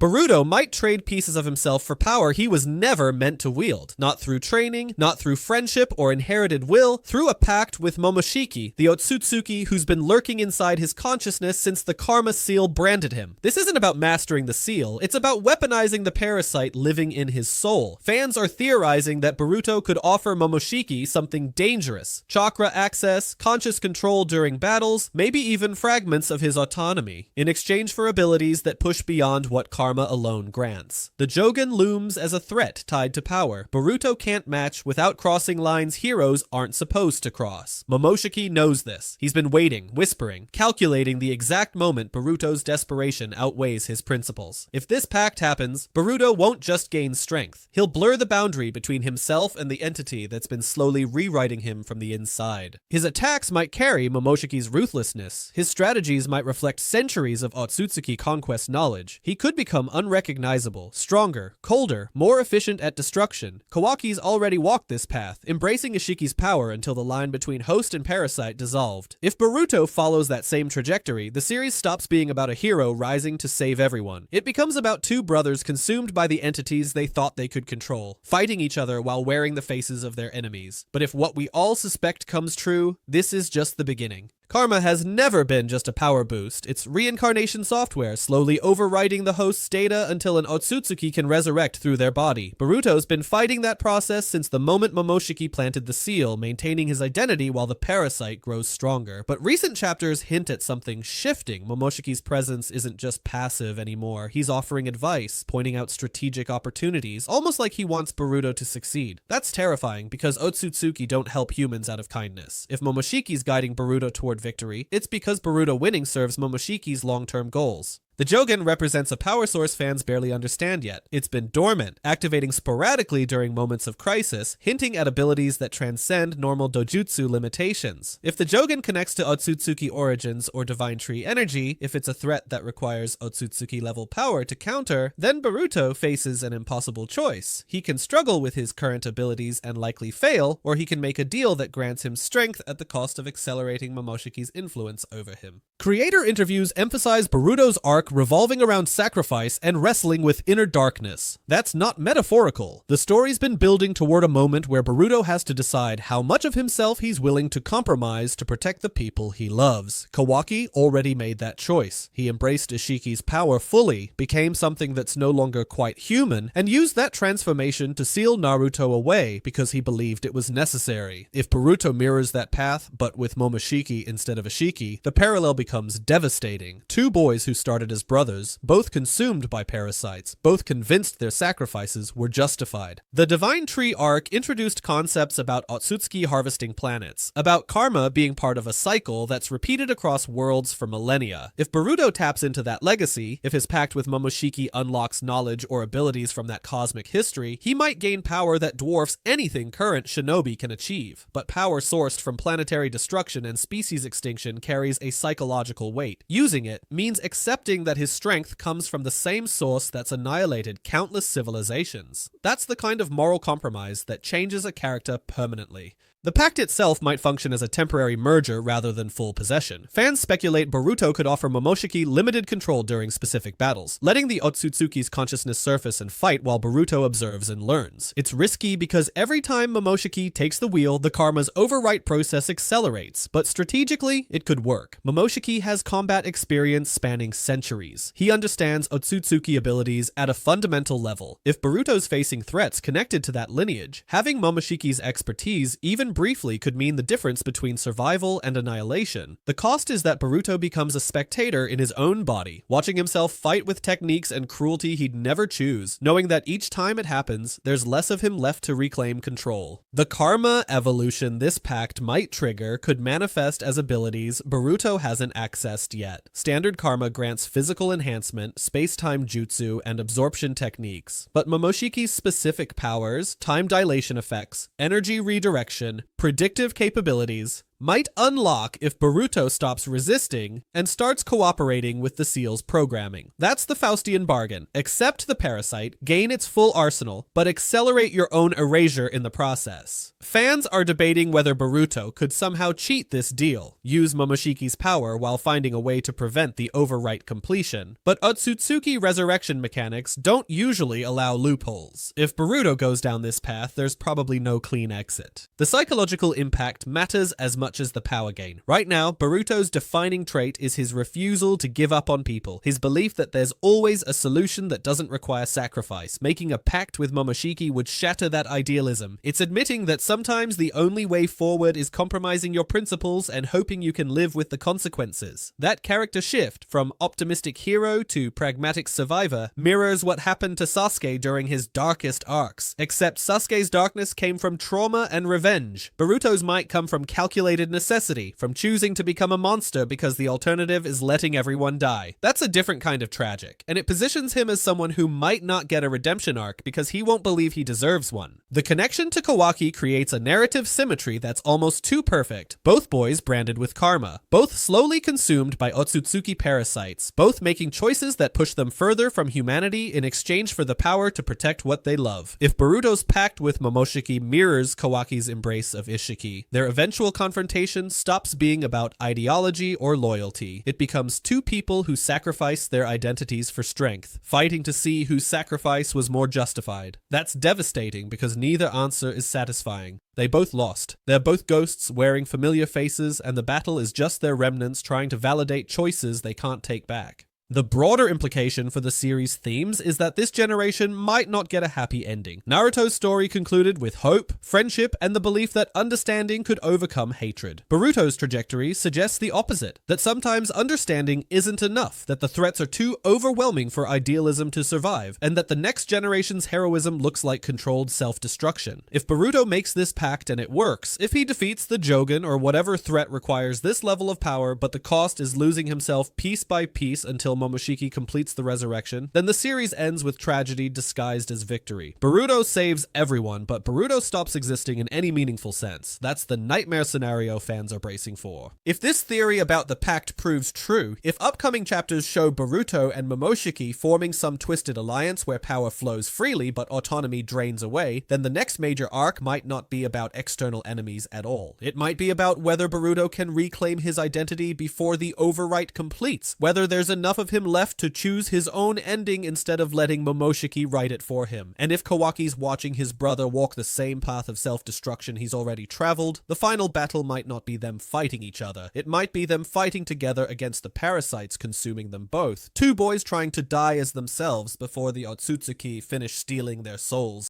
Boruto might trade pieces of himself for power he was never meant to wield. Not through training, not through friendship or inherited will, through a pact with Momoshiki, the Otsutsuki who's been lurking inside his consciousness since the karma seal branded him. This isn't about mastering the seal, it's about weaponizing the parasite living in his soul. Fans are theorizing that Boruto could offer Momoshiki something dangerous. Chakra access, conscious control during battles, maybe even fragments of his autonomy, in exchange for abilities that push beyond what karma alone grants. The Jogan looms as a threat tied to power Boruto can't match without crossing lines heroes aren't supposed to cross. Momoshiki knows this. He's been waiting, whispering, calculating the exact moment Boruto's desperation outweighs his principles. If this pact happens, Boruto won't just gain strength. He'll blur the boundary between himself and the entity that's been slowly rewriting him from the inside. His attacks might carry Momoshiki's ruthlessness. His strategies might reflect centuries of Otsutsuki conquest knowledge. He could become unrecognizable, stronger, colder, more efficient at destruction. Kawaki's already walked this path, embracing Ishiki's power until the line between host and parasite dissolved. If Boruto follows that same trajectory, the series stops being about a hero rising to save everyone. It becomes about two brothers consumed by the entities they thought they could control, fighting each other while wearing the faces of their enemies. But if what we all suspect comes true, this is just the beginning. Karma has never been just a power boost. It's reincarnation software, slowly overwriting the host's data until an Otsutsuki can resurrect through their body. Boruto's been fighting that process since the moment Momoshiki planted the seal, maintaining his identity while the parasite grows stronger. But recent chapters hint at something shifting. Momoshiki's presence isn't just passive anymore. He's offering advice, pointing out strategic opportunities, almost like he wants Boruto to succeed. That's terrifying because Otsutsuki don't help humans out of kindness. If Momoshiki's guiding Boruto toward victory, it's because Boruto winning serves Momoshiki's long-term goals. The Jogan represents a power source fans barely understand yet. It's been dormant, activating sporadically during moments of crisis, hinting at abilities that transcend normal dojutsu limitations. If the Jogan connects to Otsutsuki origins or divine tree energy, if it's a threat that requires Otsutsuki-level power to counter, then Boruto faces an impossible choice. He can struggle with his current abilities and likely fail, or he can make a deal that grants him strength at the cost of accelerating Momoshiki's influence over him. Creator interviews emphasize Boruto's arc revolving around sacrifice and wrestling with inner darkness. That's not metaphorical. The story's been building toward a moment where Boruto has to decide how much of himself he's willing to compromise to protect the people he loves. Kawaki already made that choice. He embraced Ishiki's power fully, became something that's no longer quite human, and used that transformation to seal Naruto away because he believed it was necessary. If Boruto mirrors that path, but with Momoshiki instead of Ishiki, the parallel becomes devastating. Two boys who started as brothers, both consumed by parasites, both convinced their sacrifices were justified. The Divine Tree arc introduced concepts about Otsutsuki harvesting planets, about karma being part of a cycle that's repeated across worlds for millennia. If Boruto taps into that legacy, if his pact with Momoshiki unlocks knowledge or abilities from that cosmic history, he might gain power that dwarfs anything current shinobi can achieve. But power sourced from planetary destruction and species extinction carries a psychological weight. Using it means accepting that his strength comes from the same source that's annihilated countless civilizations. That's the kind of moral compromise that changes a character permanently. The pact itself might function as a temporary merger rather than full possession. Fans speculate Boruto could offer Momoshiki limited control during specific battles, letting the Otsutsuki's consciousness surface and fight while Boruto observes and learns. It's risky because every time Momoshiki takes the wheel, the karma's overwrite process accelerates, but strategically, it could work. Momoshiki has combat experience spanning centuries. He understands Otsutsuki abilities at a fundamental level. If Boruto's facing threats connected to that lineage, having Momoshiki's expertise even briefly could mean the difference between survival and annihilation. The cost is that Boruto becomes a spectator in his own body, watching himself fight with techniques and cruelty he'd never choose, knowing that each time it happens, there's less of him left to reclaim control. The karma evolution this pact might trigger could manifest as abilities Boruto hasn't accessed yet. Standard karma grants physical enhancement, space-time jutsu, and absorption techniques, but Momoshiki's specific powers, time dilation effects, energy redirection, predictive capabilities, might unlock if Boruto stops resisting and starts cooperating with the seal's programming. That's the Faustian bargain. Accept the parasite, gain its full arsenal, but accelerate your own erasure in the process. Fans are debating whether Boruto could somehow cheat this deal, use Momoshiki's power while finding a way to prevent the overwrite completion, but Otsutsuki resurrection mechanics don't usually allow loopholes. If Boruto goes down this path, there's probably no clean exit. The psychological impact matters as much as the power gain. Right now, Boruto's defining trait is his refusal to give up on people, his belief that there's always a solution that doesn't require sacrifice. Making a pact with Momoshiki would shatter that idealism. It's admitting that sometimes the only way forward is compromising your principles and hoping you can live with the consequences. That character shift from optimistic hero to pragmatic survivor mirrors what happened to Sasuke during his darkest arcs, except Sasuke's darkness came from trauma and revenge. Boruto's might come from calculated necessity, from choosing to become a monster because the alternative is letting everyone die. That's a different kind of tragic, and it positions him as someone who might not get a redemption arc because he won't believe he deserves one. The connection to Kawaki creates a narrative symmetry that's almost too perfect. Both boys branded with karma, both slowly consumed by Otsutsuki parasites, both making choices that push them further from humanity in exchange for the power to protect what they love. If Boruto's pact with Momoshiki mirrors Kawaki's embrace of Ishiki, their eventual confrontation stops being about ideology or loyalty. It becomes two people who sacrifice their identities for strength, fighting to see whose sacrifice was more justified. That's devastating because neither answer is satisfying. They both lost. They're both ghosts wearing familiar faces, and the battle is just their remnants trying to validate choices they can't take back. The broader implication for the series' themes is that this generation might not get a happy ending. Naruto's story concluded with hope, friendship, and the belief that understanding could overcome hatred. Boruto's trajectory suggests the opposite, that sometimes understanding isn't enough, that the threats are too overwhelming for idealism to survive, and that the next generation's heroism looks like controlled self-destruction. If Boruto makes this pact and it works, if he defeats the Jogan or whatever threat requires this level of power, but the cost is losing himself piece by piece until Momoshiki completes the resurrection, then the series ends with tragedy disguised as victory. Boruto saves everyone, but Boruto stops existing in any meaningful sense. That's the nightmare scenario fans are bracing for. If this theory about the pact proves true, if upcoming chapters show Boruto and Momoshiki forming some twisted alliance where power flows freely but autonomy drains away, then the next major arc might not be about external enemies at all. It might be about whether Boruto can reclaim his identity before the overwrite completes, whether there's enough of him left to choose his own ending instead of letting Momoshiki write it for him. And if Kawaki's watching his brother walk the same path of self-destruction he's already traveled, the final battle might not be them fighting each other. It might be them fighting together against the parasites consuming them both. Two boys trying to die as themselves before the Otsutsuki finish stealing their souls.